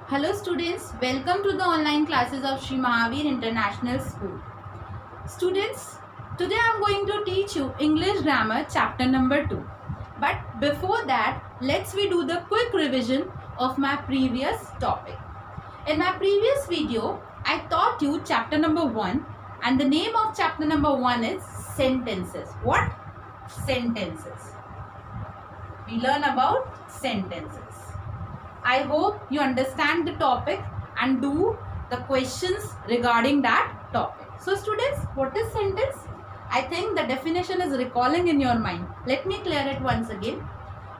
Hello students, welcome to the online classes of Sri Mahavir International School. Students, today I am going to teach you English grammar chapter number 2. But before that, let's we do the quick revision of my previous topic. In my previous video, I taught you chapter number 1 and the name of chapter number 1 is sentences. What? Sentences. We learn about sentences. I hope you understand the topic and do the questions regarding that topic. So students, what is sentence? I think the definition is recalling in your mind. Let me clear it once again.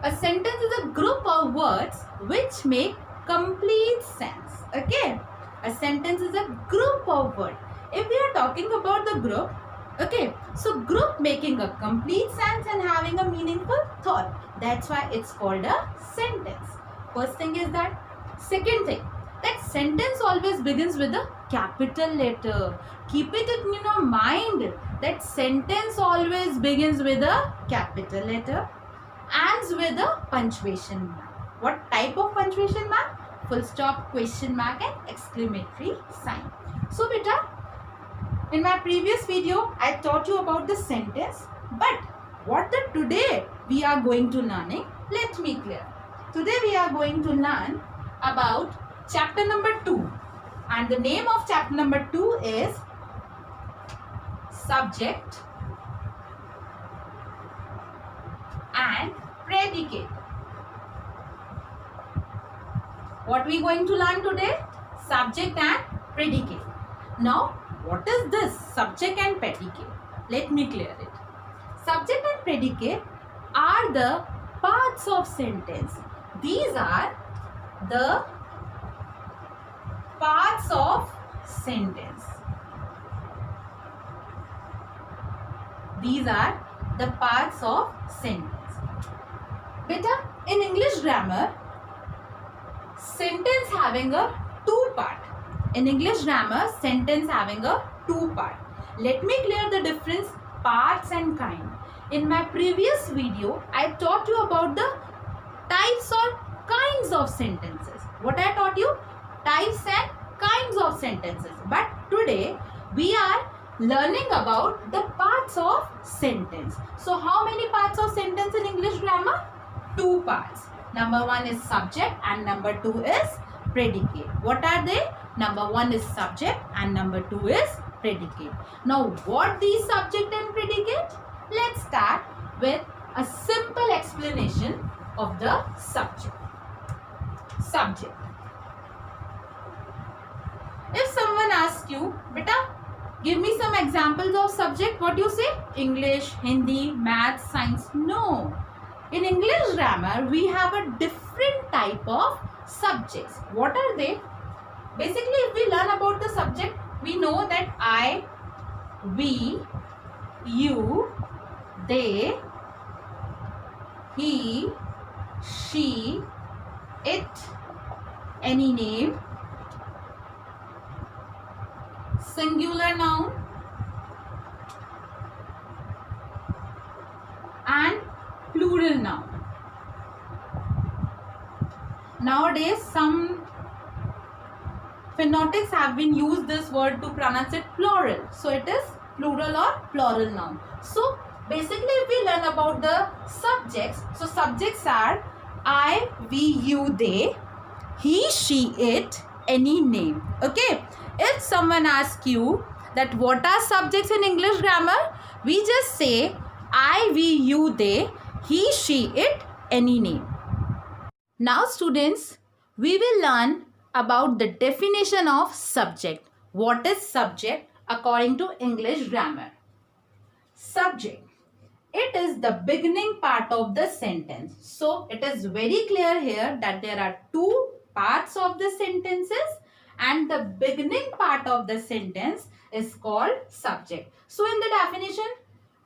A sentence is a group of words which make complete sense. Okay. A sentence is a group of words. If we are talking about the group, okay, so group making a complete sense and having a meaningful thought. That's why it's called a sentence. First thing is that. Second thing, that sentence always begins with a capital letter. Keep it in your mind that sentence always begins with a capital letter, ends with a punctuation mark. What type of punctuation mark? Full stop, question mark and exclamatory sign. So beta, in my previous video, I taught you about the sentence, but what today we are going to learning, let me clear. Today we are going to learn about chapter number 2 and the name of chapter number 2 is subject and predicate. What we going to learn today? Subject and predicate. Now, what is this subject and predicate? Let me clear it. Subject and predicate are the parts of sentence. These are the parts of sentence. These are the parts of sentence. Beta, in English grammar, sentence having a two part. In English grammar, sentence having a two part. Let me clear the difference parts and kind. In my previous video, I taught you about the types or kinds of sentences. What I taught you? Types and kinds of sentences. But today we are learning about the parts of sentence. So how many parts of sentence in English grammar? Two parts. Number one is subject and number two is predicate. What are they? Number one is subject and number two is predicate. Now what these subject and predicate? Let's start with a simple explanation of the subject. Subject. If someone asks you, beta, give me some examples of subject, what you say? English, Hindi, maths, science. No. In English grammar, we have a different type of subjects. What are they? Basically, if we learn about the subject, we know that I, we, you, they, he, she, it, any name, singular noun and plural noun. Nowadays some phonetics have been used this word to pronounce it plural. So it is plural or plural noun. So basically if we learn about the subjects, so subjects are I, we, you, they, he, she, it, any name. Okay. If someone asks you that what are subjects in English grammar, we just say I, we, you, they, he, she, it, any name. Now students, we will learn about the definition of subject. What is subject according to English grammar? Subject. It is the beginning part of the sentence. So it is very clear here that there are two parts of the sentences and the beginning part of the sentence is called subject. So in the definition,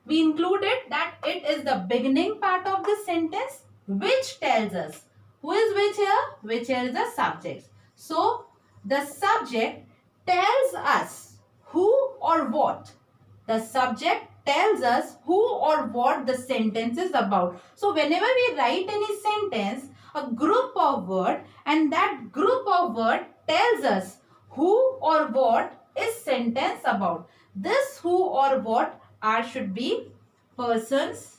we included that it is the beginning part of the sentence which tells us who is which here? Which here is the subject. So the subject tells us who or what. The subject tells us who or what the sentence is about. So whenever we write any sentence, a group of word, and that group of word tells us who or what is sentence about. This who or what should be persons,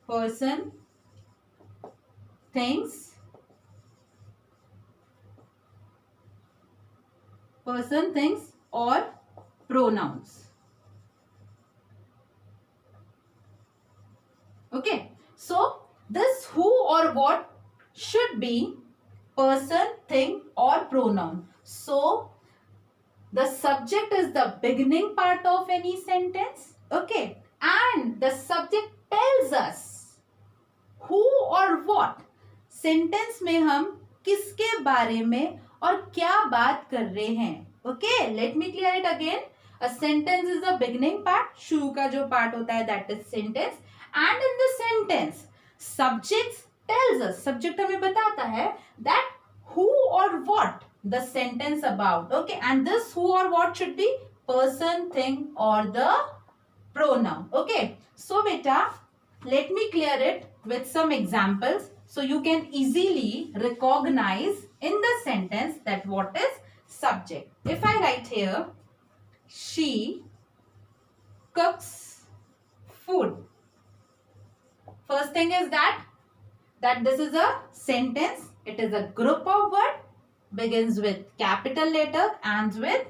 person, things, person, things, or pronouns. Okay, so this who or what should be person, thing, or pronoun. So the subject is the beginning part of any sentence. Okay, and the subject tells us who or what. Sentence में हम किसके बारे में और क्या बात कर रहे हैं. Okay, let me clear it again. A sentence is the beginning part. शुरू का जो part होता है that is sentence. And in the sentence, subject tells us, subject हमें बताता है that who or what the sentence about. Okay, and this who or what should be person, thing, or the pronoun. Okay, so beta, let me clear it with some examples so you can easily recognize in the sentence that what is subject. If I write here, she cooks food. First thing is that this is a sentence. It is a group of words, begins with capital letter, ends with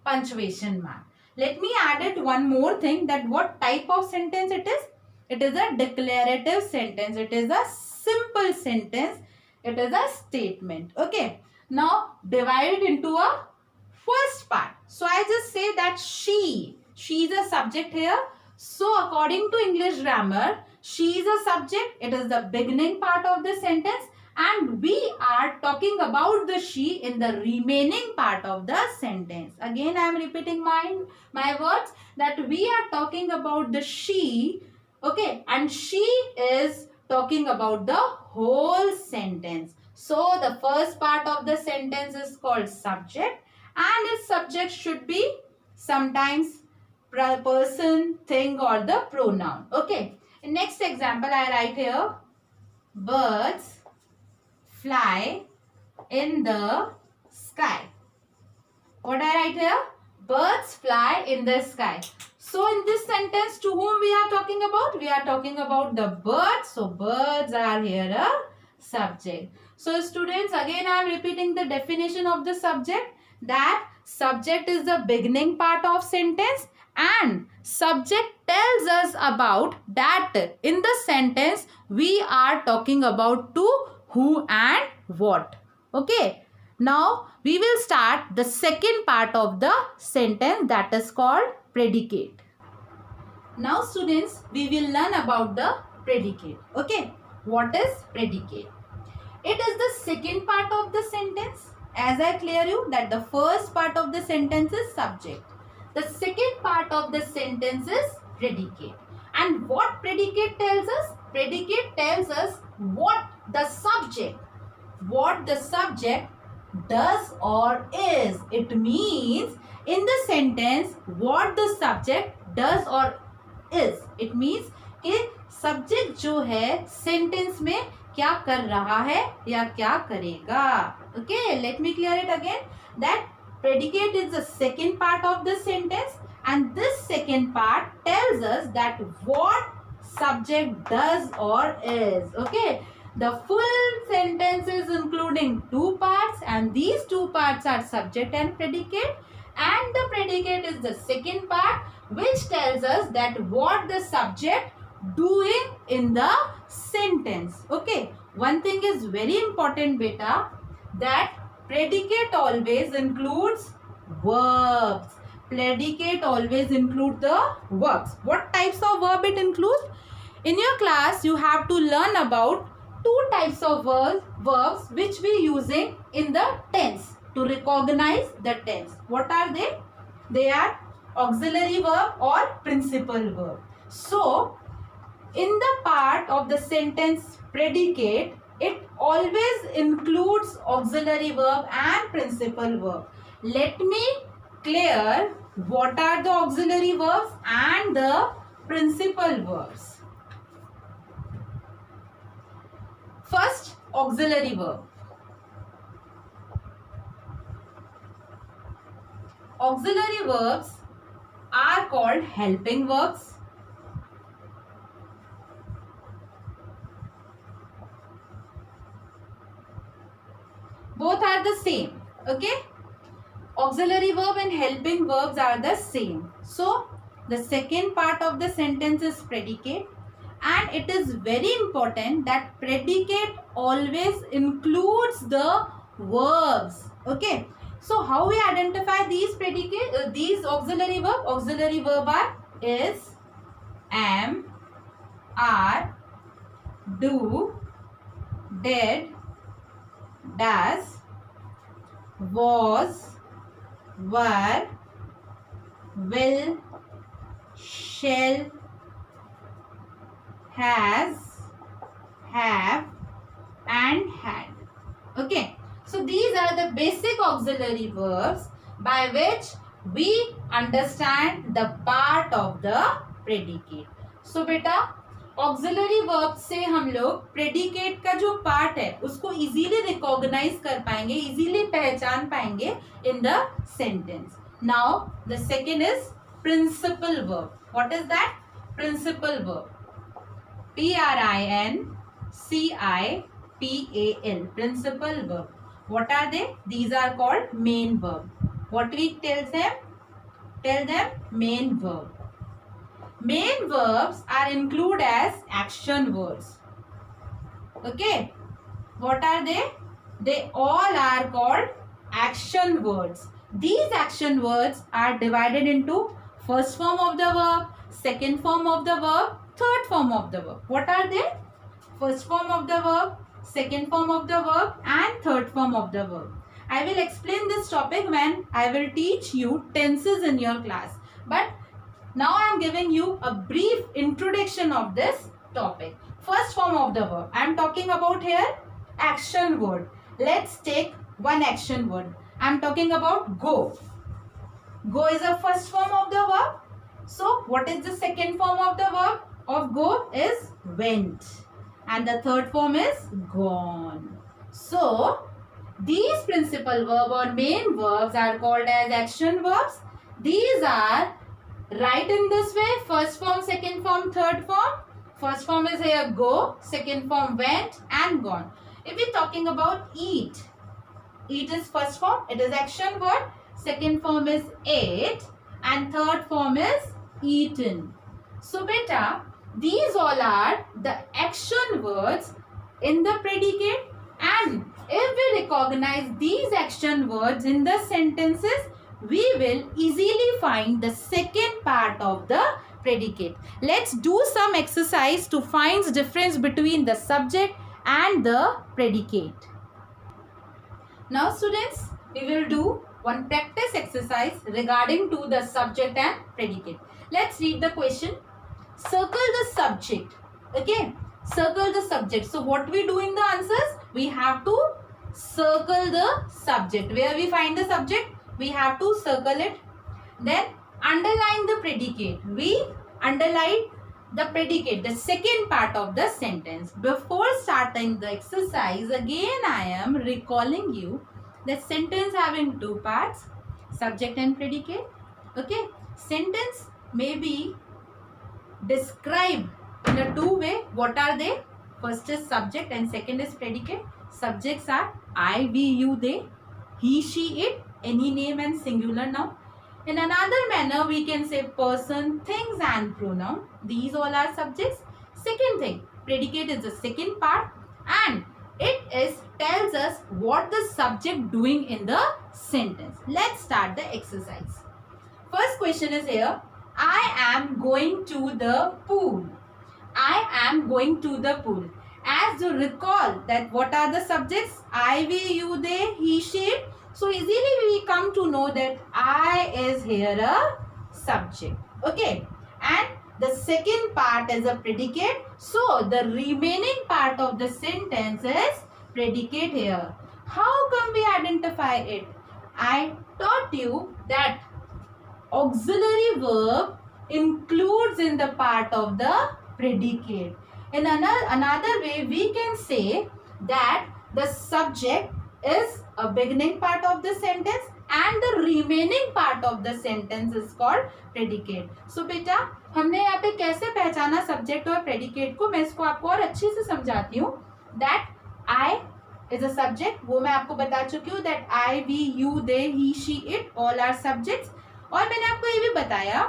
punctuation mark. Let me add it one more thing, that what type of sentence it is. It is a declarative sentence. It is a simple sentence. It is a statement. Okay. Now divide it into a first part. So I just say that she is a subject here. So according to English grammar, she is a subject. It is the beginning part of the sentence, and we are talking about the she in the remaining part of the sentence. Again, I am repeating my words, that we are talking about the she. Okay, and she is talking about the whole sentence. So the first part of the sentence is called subject, and its subject should be sometimes person, thing, or the pronoun. Okay. In next example, I write here, birds fly in the sky. What I write here? Birds fly in the sky. So in this sentence, to whom we are talking about? We are talking about the birds. So birds are here a subject. So students, again I am repeating the definition of the subject, that subject is the beginning part of sentence, and subject tells us about that in the sentence we are talking about to who and what. Okay, now we will start the second part of the sentence, that is called predicate. Now students, we will learn about the predicate. Okay, what is predicate? It is the second part of the sentence. As I clear you that the first part of the sentence is subject. The second part of the sentence is predicate. And what predicate tells us? Predicate tells us what the subject does or is. It means in the sentence what the subject does or is. It means कि subject जो है sentence में क्या कर रहा है या क्या करेगा. Okay, let me clear it again, that predicate is the second part of the sentence, and this second part tells us that what subject does or is. Okay, the full sentence is including two parts, and these two parts are subject and predicate, and the predicate is the second part which tells us that what the subject doing in the sentence. Okay, one thing is very important beta, that predicate always includes verbs. Predicate always include the verbs. What types of verb it includes? In your class you have to learn about two types of verbs which we using in the tense to recognize the tense. What are they? They are auxiliary verb or principal verb. So in the part of the sentence predicate, it always includes auxiliary verb and principal verb. Let me clear what are the auxiliary verbs and the principal verbs. First, auxiliary verb. Auxiliary verbs are called helping verbs. Both are the same. Okay? Auxiliary verb and helping verbs are the same. So, the second part of the sentence is predicate, and it is very important that predicate always includes the verbs. Okay? So, how we identify these predicate, these auxiliary verb? Auxiliary verb are is, am, are, do, did, does, was, were, will, shall, has, have, and had. Okay. So these are the basic auxiliary verbs by which we understand the part of the predicate. So बेटा auxiliary verb से हम लोग predicate का जो part है उसको easily recognise कर पाएंगे, इजीली पहचान पाएंगे in the sentence. Now the second is principal verb. What is that? Principal verb. PRINCIPAL. Principal verb. What are they? These are called main verb. What we tell them? Tell them main verb. Main verbs are included as action words. Okay. What are they? They all are called action words. These action words are divided into first form of the verb, second form of the verb, third form of the verb. What are they? First form of the verb, second form of the verb, and third form of the verb. I will explain this topic when I will teach you tenses in your class. But now I am giving you a brief introduction of this topic. First form of the verb. I am talking about here action word. Let's take one action word. I am talking about go. Go is the first form of the verb. So what is the second form of the verb of go? Is went. And the third form is gone. So these principal verb or main verbs are called as action verbs. These are right in this way: first form, second form, third form. First form is here go, second form went and gone. If we are talking about eat, eat is first form, it is action word. Second form is ate and third form is eaten. So beta, these all are the action words in the predicate, and if we recognize these action words in the sentences, we will easily find the second part of the predicate. Let's do some exercise to find the difference between the subject and the predicate. Now students, we will do one practice exercise regarding to the subject and predicate. Let's read the question. Circle the subject. Okay, circle the subject. So what we do in the answers? We have to circle the subject. Where we find the subject? We have to circle it. Then underline the predicate. We underline the predicate, the second part of the sentence. Before starting the exercise, again I am recalling you that sentence having two parts, subject and predicate. Okay, sentence may be described in a two way. What are they? First is subject and second is predicate. Subjects are I, we, you, they, he, she, it, any name and singular noun. In another manner, we can say person, things and pronoun. These all are subjects. Second thing, predicate is the second part, and it is tells us what the subject doing in the sentence. Let's start the exercise. First question is here. I am going to the pool. I am going to the pool. As you recall that what are the subjects? I, we, you, they, he, she, it. So easily we come to know that I is here a subject. Okay. And the second part is a predicate. So the remaining part of the sentence is predicate here. How come we identify it? I taught you that auxiliary verb includes in the part of the predicate. In another way, we can say that the subject is a beginning part of the sentence and the remaining part of the sentence is called predicate. So बेटा हमने यहाँ पे कैसे पहचाना subject और predicate को, मैं इसको आपको और अच्छे से समझाती हूँ. That I is a subject, वो मैं आपको बता चुकी हूँ. That I, we, you, they, he, she, it all are subjects. और मैंने आपको ये भी बताया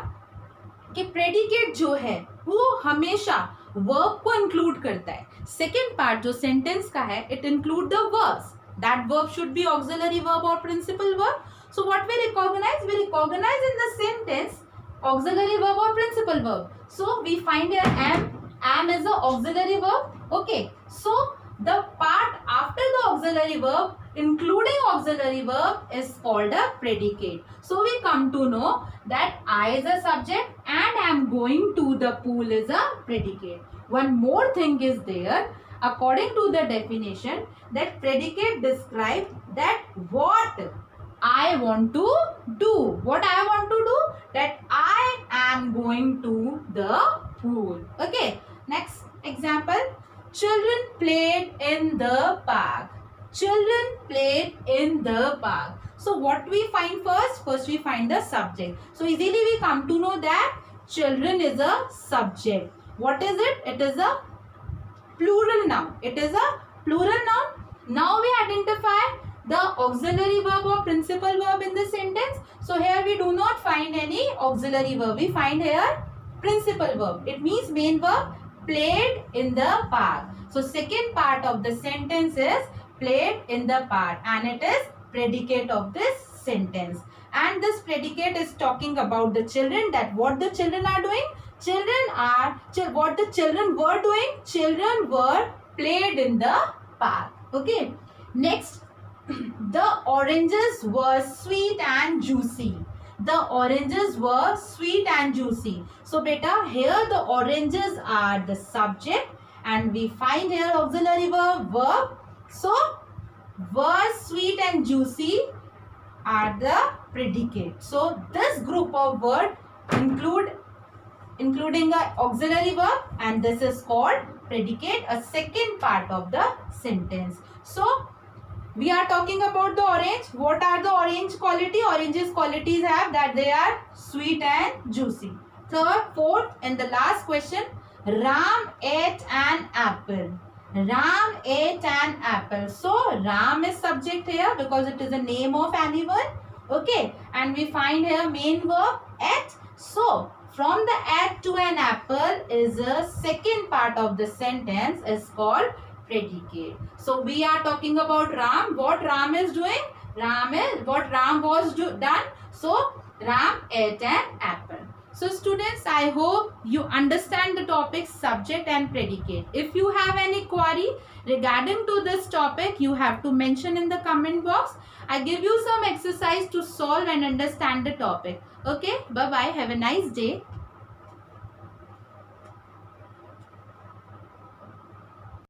कि predicate जो है वो हमेशा verb को include करता है. Second part जो sentence का है, it include the verbs. That verb should be auxiliary verb or principal verb. So what we recognize? We recognize in the sentence auxiliary verb or principal verb. So we find here am. Am is the auxiliary verb. Okay. So the part after the auxiliary verb, including auxiliary verb, is called a predicate. So we come to know that I is a subject and I am going to the pool is a predicate. One more thing is there. According to the definition, that predicate describes that what I want to do. What I want to do? That I am going to the pool. Okay. Next example. Children played in the park. Children played in the park. So what we find first? First we find the subject. So easily we come to know that children is a subject. What is it? It is a plural noun. It is a plural noun. Now we identify the auxiliary verb or principal verb in the sentence. So here we do not find any auxiliary verb. We find here principal verb. It means main verb, played in the park. So second part of the sentence is played in the park and it is predicate of this sentence. And this predicate is talking about the children, that what the children are doing. What the children were doing. Children were played in the park. Okay. Next, the oranges were sweet and juicy. The oranges were sweet and juicy. So beta, here the oranges are the subject and we find here auxiliary verb. So were sweet and juicy are the predicate. So this group of word including a auxiliary verb, and this is called predicate, a second part of the sentence. So we are talking about the orange. What are the orange quality? Oranges qualities have that they are sweet and juicy. Third, fourth and the last question. Ram ate an apple. Ram ate an apple. So Ram is subject here because it is a name of anyone. Okay. And we find here main verb ate. So from the ate to an apple is a second part of the sentence is called predicate. So we are talking about Ram. What Ram is doing? Ram is what Ram was done. So Ram ate an apple. So students, I hope you understand the topic subject and predicate. If you have any query regarding to this topic, you have to mention in the comment box. I give you some exercise to solve and understand the topic. Okay, bye bye. Have a nice day.